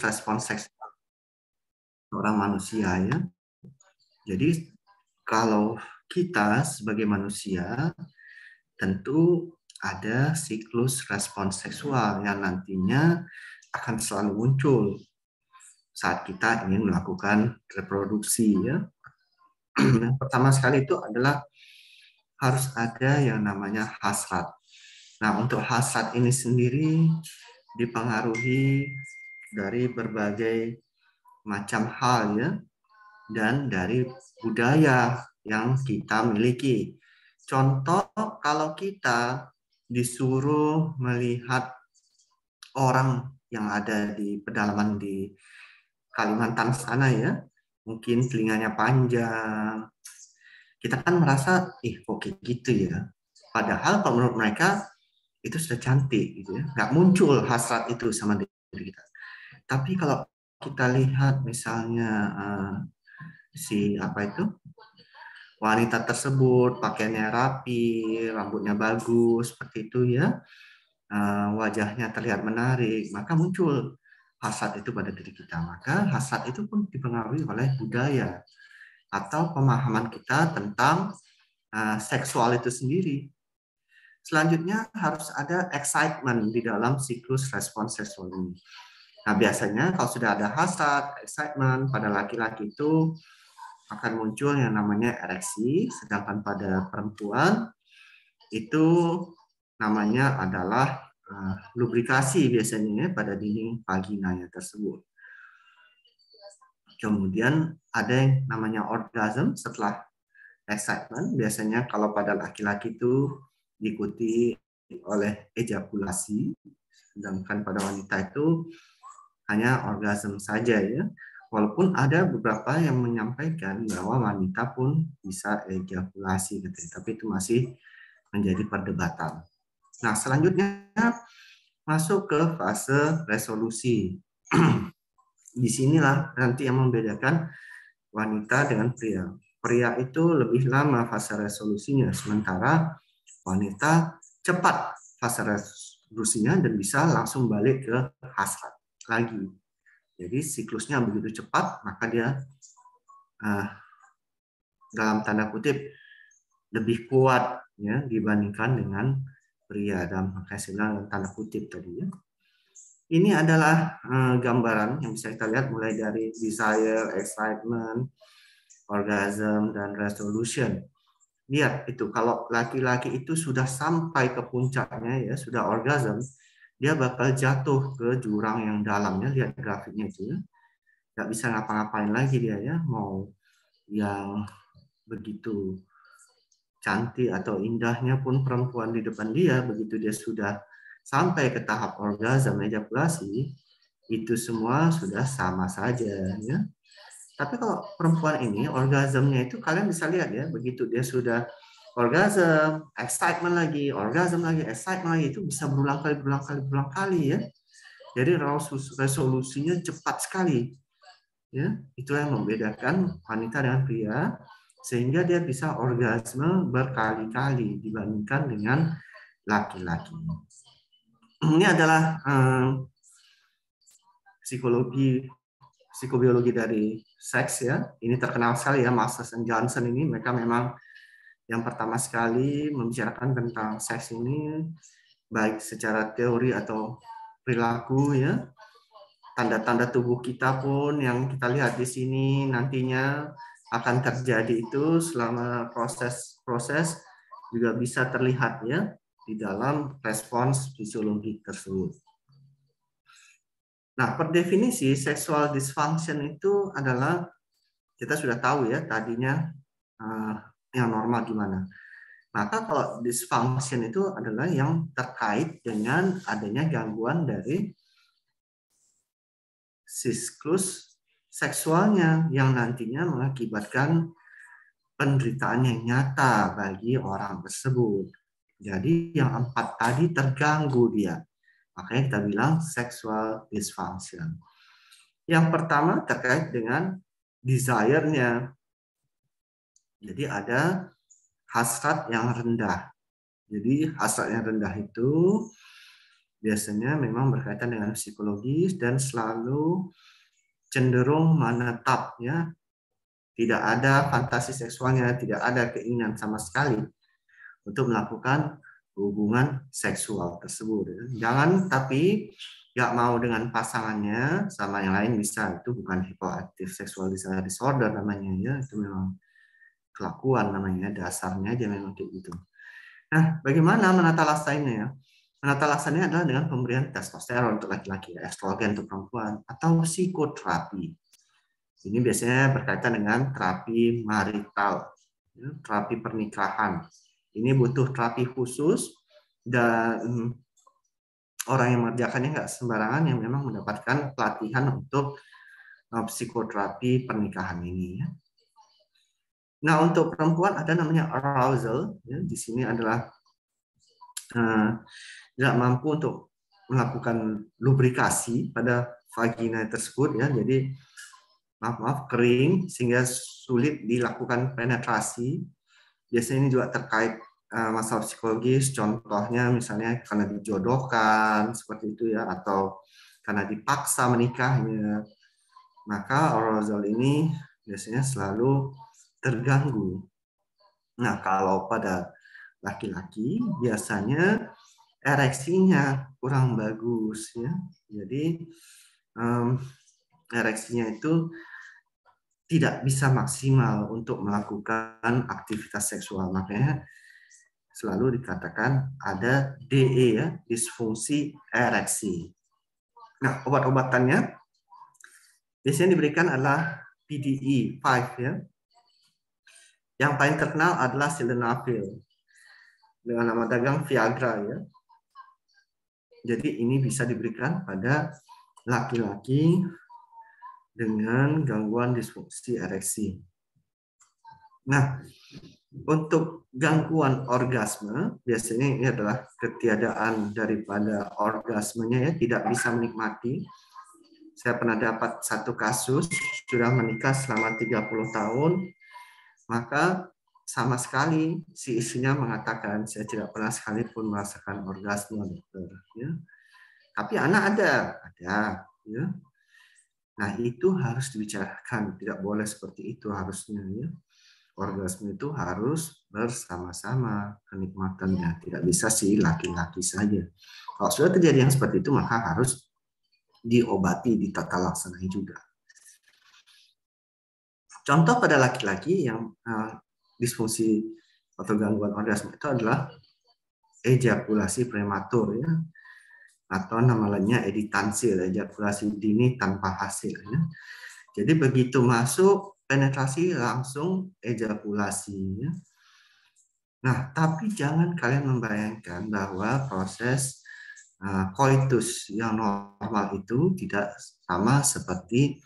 respon seksual orang manusia ya. Jadi kalau kita sebagai manusia tentu ada siklus respon seksual yang nantinya akan selalu muncul saat kita ingin melakukan reproduksi ya. Yang pertama sekali itu adalah harus ada yang namanya hasrat. Nah, untuk hasrat ini sendiri dipengaruhi dari berbagai macam hal ya, dan dari budaya yang kita miliki. Contoh, kalau kita disuruh melihat orang yang ada di pedalaman di Kalimantan sana ya, mungkin telinganya panjang, kita kan merasa, kok kayak gitu ya. Padahal kalau menurut mereka itu sudah cantik gitu ya, nggak muncul hasrat itu sama diri kita. Tapi kalau kita lihat misalnya si apa itu wanita tersebut pakaiannya rapi, rambutnya bagus seperti itu ya, wajahnya terlihat menarik, maka muncul hasrat itu pada diri kita. Maka hasrat itu pun dipengaruhi oleh budaya atau pemahaman kita tentang seksual itu sendiri. Selanjutnya harus ada excitement di dalam siklus respons seksual ini. Nah, biasanya kalau sudah ada hasrat, excitement pada laki-laki itu akan muncul yang namanya ereksi, sedangkan pada perempuan itu namanya adalah lubrikasi biasanya pada dinding vaginanya tersebut. Kemudian ada yang namanya orgasm setelah excitement, biasanya kalau pada laki-laki itu diikuti oleh ejakulasi, sedangkan pada wanita itu hanya orgasm saja ya. Walaupun ada beberapa yang menyampaikan bahwa wanita pun bisa ejakulasi, gitu. Tapi itu masih menjadi perdebatan. Nah, selanjutnya masuk ke fase resolusi. Disinilah nanti yang membedakan wanita dengan pria. Pria itu lebih lama fase resolusinya, sementara wanita cepat fase resolusinya dan bisa langsung balik ke hasrat lagi. Jadi siklusnya begitu cepat, maka dia dalam tanda kutip lebih kuat ya dibandingkan dengan pria, dalam tanda kutip tadi ya. Ini adalah gambaran yang bisa kita lihat mulai dari desire, excitement, orgasm, dan resolution. Lihat itu, kalau laki-laki itu sudah sampai ke puncaknya ya, sudah orgasm, dia bakal jatuh ke jurang yang dalamnya. Lihat grafiknya itu ya. Nggak bisa ngapa-ngapain lagi dia ya, mau yang begitu cantik atau indahnya pun perempuan di depan dia, begitu dia sudah sampai ke tahap orgasm, ejakulasi, itu semua sudah sama saja ya. Tapi kalau perempuan ini orgasmnya itu kalian bisa lihat ya, begitu dia sudah orgasm, excitement lagi, orgasm lagi, excitement lagi, itu bisa berulang kali ya. Jadi resolusinya cepat sekali. Ya, itu yang membedakan wanita dengan pria, sehingga dia bisa orgasme berkali-kali dibandingkan dengan laki-laki. Ini adalah psikobiologi dari seks ya. Ini terkenal sekali ya, Masters and Johnson ini, mereka memang yang pertama sekali membicarakan tentang seks ini baik secara teori atau perilaku ya. Tanda-tanda tubuh kita pun yang kita lihat di sini nantinya akan terjadi itu selama proses juga bisa terlihat ya di dalam respons fisiologi tersebut. Nah, per definisi sexual dysfunction itu adalah, kita sudah tahu ya tadinya yang normal gimana. Maka kalau dysfunction itu adalah yang terkait dengan adanya gangguan dari siklus seksualnya yang nantinya mengakibatkan penderitaan yang nyata bagi orang tersebut. Jadi yang 4 tadi terganggu dia. Makanya kita bilang sexual dysfunction. Yang pertama terkait dengan desire-nya. Jadi ada hasrat yang rendah. Jadi hasrat yang rendah itu biasanya memang berkaitan dengan psikologis dan selalu cenderung menetap, ya. Tidak ada fantasi seksualnya, tidak ada keinginan sama sekali untuk melakukan hubungan seksual tersebut. Jangan tapi nggak mau dengan pasangannya sama yang lain bisa, itu bukan hypoactive sexual desire disorder namanya, ya. Itu memang kelakuan namanya, dasarnya aja memang kayak gitu. Nah, bagaimana menata laksanya? Menata laksanya adalah dengan pemberian testosteron untuk laki-laki, estrogen untuk perempuan, atau psikoterapi. Ini biasanya berkaitan dengan terapi marital, terapi pernikahan. Ini butuh terapi khusus dan orang yang mengerjakannya nggak sembarangan, yang memang mendapatkan pelatihan untuk psikoterapi pernikahan ini. Nah, untuk perempuan ada namanya arousal. Di sini adalah tidak mampu untuk melakukan lubrikasi pada vagina tersebut, ya. Jadi maaf kering sehingga sulit dilakukan penetrasi. Biasanya ini juga terkait masalah psikologis, contohnya misalnya karena dijodohkan seperti itu, ya, atau karena dipaksa menikahnya, maka arousal ini biasanya selalu terganggu. Nah, kalau pada laki-laki biasanya ereksinya kurang bagus, ya. Jadi ereksinya itu tidak bisa maksimal untuk melakukan aktivitas seksual. Makanya selalu dikatakan ada DE, ya, disfungsi ereksi. Nah, obat-obatannya biasanya diberikan adalah PDE 5, ya. Yang paling terkenal adalah sildenafil dengan nama dagang Viagra, ya. Jadi ini bisa diberikan pada laki-laki dengan gangguan disfungsi ereksi. Nah, untuk gangguan orgasme, biasanya ini adalah ketiadaan daripada orgasmenya, ya, tidak bisa menikmati. Saya pernah dapat satu kasus, sudah menikah selama 30 tahun, maka sama sekali si istrinya mengatakan, saya tidak pernah sekalipun merasakan orgasme, dokter. Ya. Tapi anak ada, ya. Nah, itu harus dibicarakan, tidak boleh seperti itu harusnya, ya. Orgasme itu harus bersama-sama kenikmatannya, tidak bisa si laki-laki saja. Kalau sudah terjadi yang seperti itu, maka harus diobati, ditata laksanai juga. Contoh pada laki-laki yang disfungsi atau gangguan orgasme itu adalah ejakulasi prematur, ya, atau nama lainnya editansil, ejakulasi dini tanpa hasil, ya. Jadi begitu masuk penetrasi langsung ejakulasi, ya. Nah, tapi jangan kalian membayangkan bahwa proses koitus yang normal itu tidak sama seperti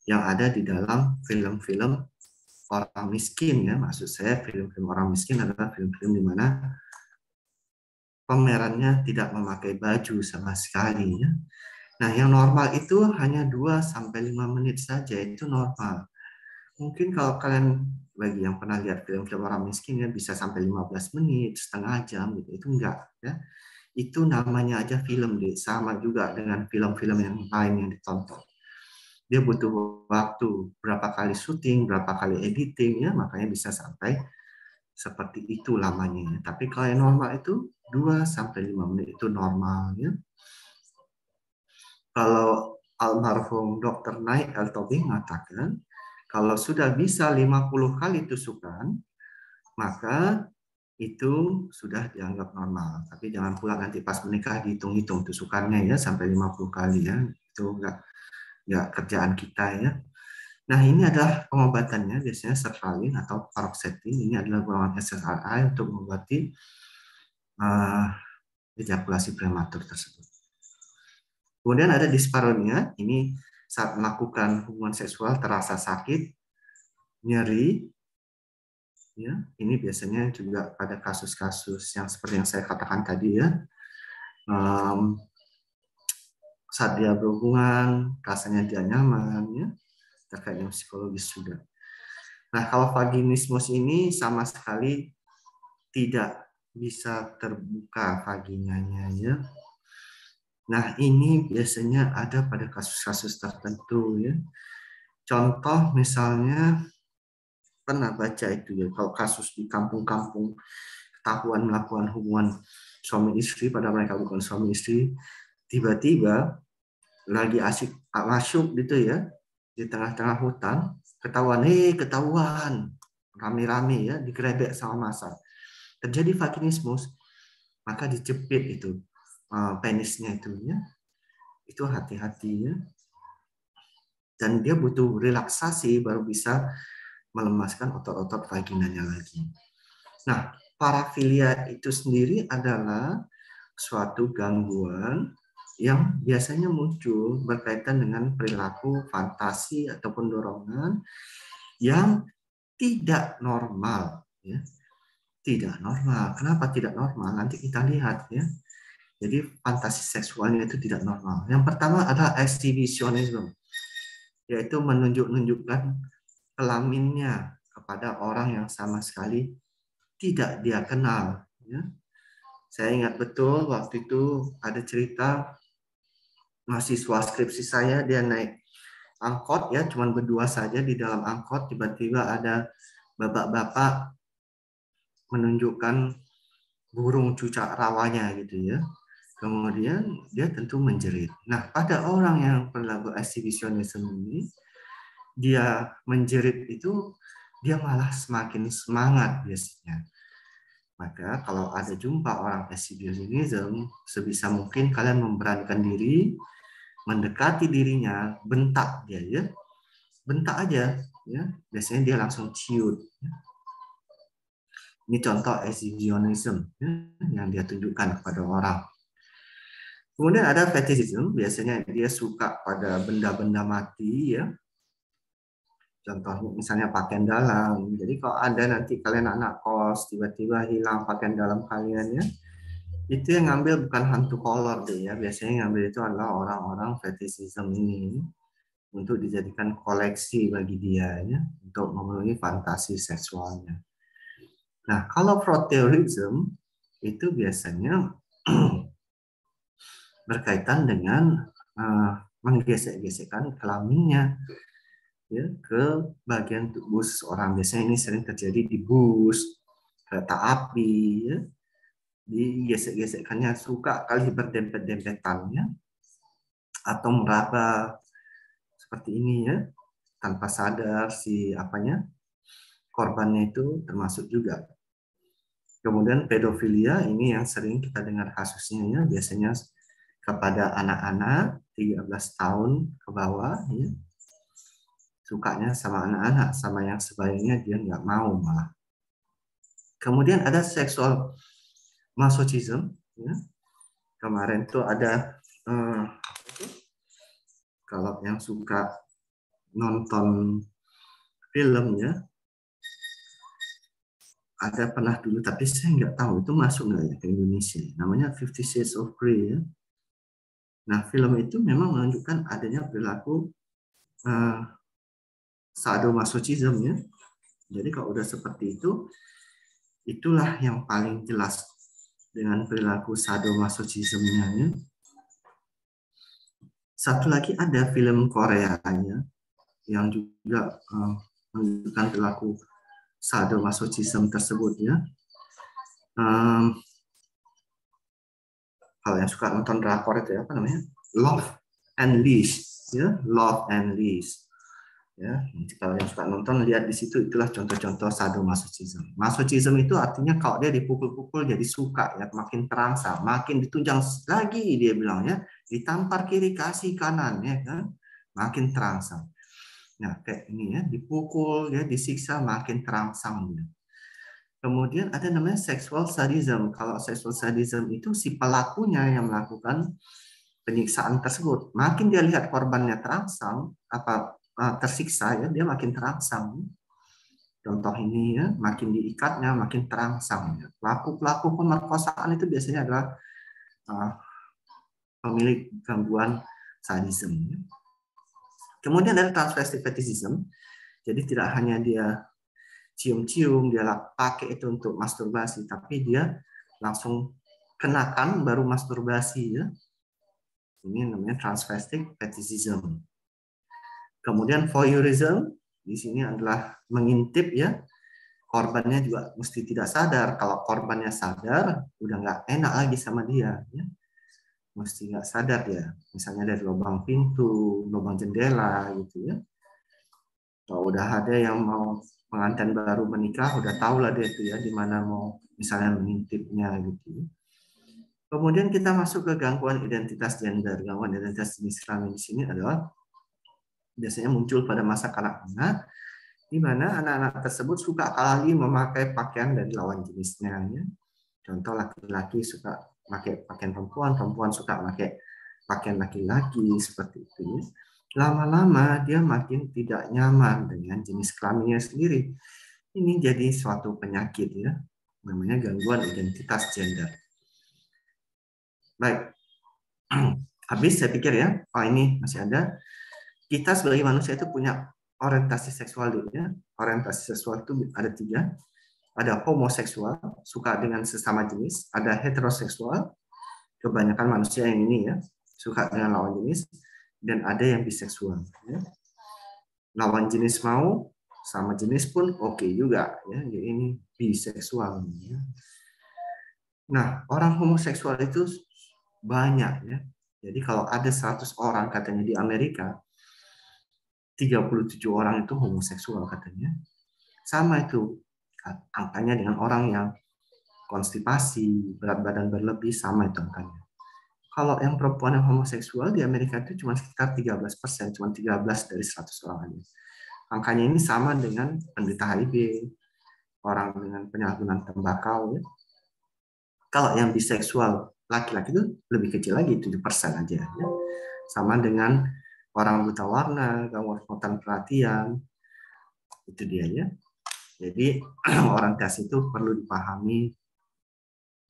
yang ada di dalam film-film orang miskin, ya. Maksud saya film-film orang miskin adalah film-film di mana pemerannya tidak memakai baju sama sekali, ya. Nah, yang normal itu hanya 2-5 menit saja, itu normal. Mungkin kalau kalian, bagi yang pernah lihat film-film orang miskin, ya, bisa sampai 15 menit, setengah jam gitu. Itu enggak, ya. Itu namanya aja film, deh. Sama juga dengan film-film yang lain yang ditonton. Dia butuh waktu berapa kali syuting, berapa kali editing, ya, makanya bisa sampai seperti itu lamanya. Tapi kalau yang normal itu 2-5 menit itu normal, ya. Kalau almarhum Dr. Naik Al-Tobing mengatakan, kalau sudah bisa 50 kali tusukan, maka itu sudah dianggap normal. Tapi jangan pula nanti pas menikah dihitung-hitung tusukannya, ya, sampai 50 kali, ya. Itu enggak kerjaan kita, ya. Nah, ini adalah pengobatannya, biasanya sertralin atau paroxetin. Ini adalah golongan SSRI untuk mengobati ejakulasi prematur tersebut. Kemudian ada disparonia, ini saat melakukan hubungan seksual terasa sakit, nyeri, ya. Ini biasanya juga pada kasus-kasus yang seperti yang saya katakan tadi, ya. Saat dia berhubungan, rasanya dia nyaman, ya. Terkait dengan psikologis juga. Nah, kalau vaginismus ini sama sekali tidak bisa terbuka vaginanya, ya. Nah, ini biasanya ada pada kasus-kasus tertentu ya. Contoh misalnya pernah baca itu ya, kalau kasus di kampung-kampung ketahuan melakukan hubungan suami istri pada mereka bukan suami istri, tiba-tiba lagi asik masuk gitu ya di tengah-tengah hutan, ketahuan rame-rame ya digerebek sama massa. Terjadi vaginismus, maka dijepit itu penisnya itu ya. Itu hati-hati ya. Dan dia butuh relaksasi baru bisa melemaskan otot-otot vaginanya lagi. Nah, parafilia itu sendiri adalah suatu gangguan yang biasanya muncul berkaitan dengan perilaku fantasi ataupun dorongan yang tidak normal ya. Tidak normal. Kenapa tidak normal? Nanti kita lihat ya. Jadi fantasi seksualnya itu tidak normal. Yang pertama adalah exhibitionism, yaitu menunjukkan kelaminnya kepada orang yang sama sekali tidak dia kenal. Ya. Saya ingat betul waktu itu ada cerita mahasiswa skripsi saya, dia naik angkot ya, cuman berdua saja di dalam angkot, tiba-tiba ada bapak-bapak menunjukkan burung cucak rawanya gitu ya. Kemudian dia tentu menjerit. Nah, pada orang yang berlaku exhibitionism ini, dia menjerit itu, dia malah semakin semangat biasanya. Maka kalau ada jumpa orang exhibitionism, sebisa mungkin kalian memberanikan diri, mendekati dirinya, bentak dia ya. Bentak aja ya. Biasanya dia langsung ciut. Ini contoh exhibitionism ya, yang dia tunjukkan kepada orang. Kemudian ada fetishism, biasanya dia suka pada benda-benda mati ya. Contohnya misalnya pakaian dalam. Jadi kalau ada nanti kalian anak kos tiba-tiba hilang pakaian dalam kalian ya, itu yang ngambil bukan hantu kolor deh ya. Biasanya yang ngambil itu adalah orang-orang fetishism ini untuk dijadikan koleksi bagi dia ya, untuk memenuhi fantasi seksualnya. Nah, kalau frotteurism itu biasanya berkaitan dengan menggesek-gesekkan kelaminnya ya ke bagian tubuh seseorang. Biasanya ini sering terjadi di bus, kereta api ya. Digesek-gesekkannya suka kali berdempet-dempetannya atau meraba seperti ini ya, tanpa sadar si korbannya itu termasuk juga. Kemudian pedofilia ini yang sering kita dengar kasusnya ya, biasanya kepada anak-anak 13 tahun ke bawah ya. Sukanya sama anak-anak, sama yang sebaliknya dia nggak mau malah. Kemudian ada seksual masochism ya. Kemarin tuh ada kalau yang suka nonton film ya, ada pernah dulu tapi saya nggak tahu itu masuk nggak ya ke Indonesia. Namanya 50 Shades of Grey ya. Nah, film itu memang menunjukkan adanya perilaku sadomasochism ya. Jadi kalau udah seperti itu, itulah yang paling jelas dengan perilaku sadomasochismnya ya. Satu lagi ada film Korea ya, yang juga menunjukkan perilaku sadomasochism tersebut ya. Kalau yang suka nonton drakor itu ya, apa namanya? Love and Leash ya, Love and Leash. Ya, kalau yang suka nonton lihat di situ, itulah contoh-contoh sadomasochism. Masochism itu artinya kalau dia dipukul-pukul jadi suka ya, makin terangsang, makin ditunjang lagi dia bilangnya, ditampar kiri kasih kanan ya kan, makin terangsang. Nah, kayak ini ya, dipukul ya, disiksa makin terangsang. Kemudian ada namanya sexual sadism. Kalau sexual sadism itu si pelakunya yang melakukan penyiksaan tersebut. Makin dia lihat korbannya terangsang, tersiksa ya, dia makin terangsang. Contoh ini ya, makin diikatnya makin terangsang. Pelaku-pelaku pemerkosaan itu biasanya adalah pemilik gangguan sadisme. Kemudian ada transvestic fetishism. Jadi tidak hanya dia cium-cium, dia pakai itu untuk masturbasi, tapi dia langsung kenakan baru masturbasi ya. Ini namanya transvestic fetishism. Kemudian voyeurism di sini adalah mengintip ya. Korbannya juga mesti tidak sadar. Kalau korbannya sadar, udah nggak enak lagi sama dia. Ya. Mesti nggak sadar ya. Misalnya dari lubang pintu, lubang jendela gitu ya. Kalau udah ada yang mau pengantin baru menikah, udah tahu lah dia itu ya di mana mau misalnya mengintipnya gitu. Kemudian kita masuk ke gangguan identitas gender. Gangguan identitas jenis kelamin di sini adalah biasanya muncul pada masa kanak-kanak, di mana anak-anak tersebut suka kali memakai pakaian dari lawan jenisnya. Ya. Contoh laki-laki suka pakai pakaian perempuan, perempuan suka pakai pakaian laki-laki seperti itu. Lama-lama dia makin tidak nyaman dengan jenis kelaminnya sendiri. Ini jadi suatu penyakit ya, namanya gangguan identitas gender. Baik, habis saya pikir ya, oh ini masih ada. Kita sebagai manusia itu punya orientasi seksual dulu ya. Orientasi seksual itu ada 3. Ada homoseksual, suka dengan sesama jenis. Ada heteroseksual, kebanyakan manusia yang ini ya, suka dengan lawan jenis. Dan ada yang biseksual. Ya. Lawan jenis mau, sama jenis pun oke juga. Ya. Jadi ini biseksual. Ya. Nah, orang homoseksual itu banyak ya. Jadi kalau ada 100 orang katanya di Amerika, 37 orang itu homoseksual katanya. Sama itu angkanya dengan orang yang konstipasi, berat badan berlebih, sama itu angkanya. Kalau yang perempuan yang homoseksual di Amerika itu cuma sekitar 13%, cuma 13 dari 100 orang aja. Angkanya ini sama dengan penderita HIV, orang dengan penyalahgunaan tembakau. Ya. Kalau yang biseksual laki-laki itu lebih kecil lagi, 7% aja. Ya. Sama dengan orang buta warna, gangguan perhatian, itu dia ya. Jadi orientasi itu perlu dipahami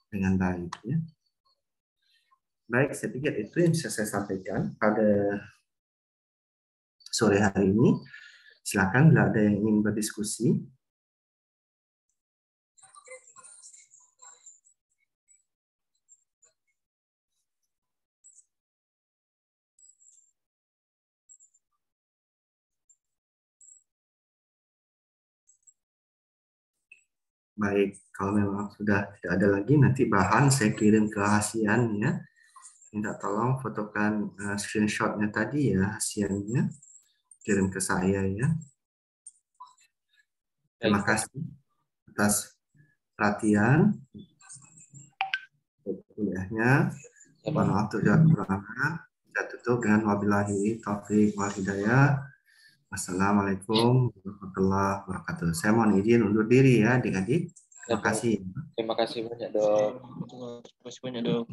dengan baik. Ya. Baik, saya pikir itu yang bisa saya sampaikan pada sore hari ini. Silakan bila ada yang ingin berdiskusi. Baik, kalau memang sudah tidak ada lagi, nanti bahan saya kirim ke Hasian ya. Minta tolong fotokan screenshotnya tadi ya, Hasiannya. Kirim ke saya ya. Terima kasih atas perhatian kuliahnya. Mohon maaf tidak kurangnya. Kita tutup dengan wabillahi taufiq wal hidayah. Assalamualaikum warahmatullahi wabarakatuh. Saya mohon izin undur diri ya adik-adik. Terima kasih. Terima kasih banyak dok. Terima kasih banyak dok.